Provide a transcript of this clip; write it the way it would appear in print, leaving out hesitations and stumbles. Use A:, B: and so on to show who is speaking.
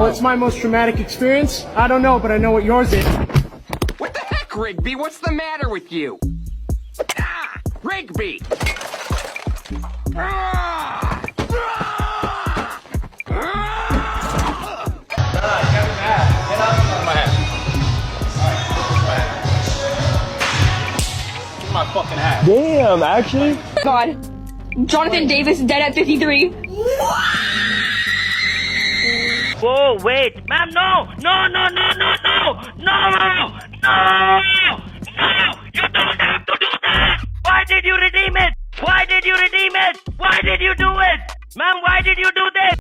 A: What's my most traumatic experience? I don't know, but I know what yours is.
B: What the heck, Rigby? What's the matter with you? Ah! Rigby! Ah! Ah! Ah!
C: Get out of my head. My fucking hat.
D: Damn, actually?
E: God. Jonathan Davis dead at 53.
F: Whoa, wait. Ma'am, no! No, no, no, no, no! No! No! No! You don't have to do that! Why did you redeem it? Why did you redeem it? Why did you do it? Ma'am, why did you do this?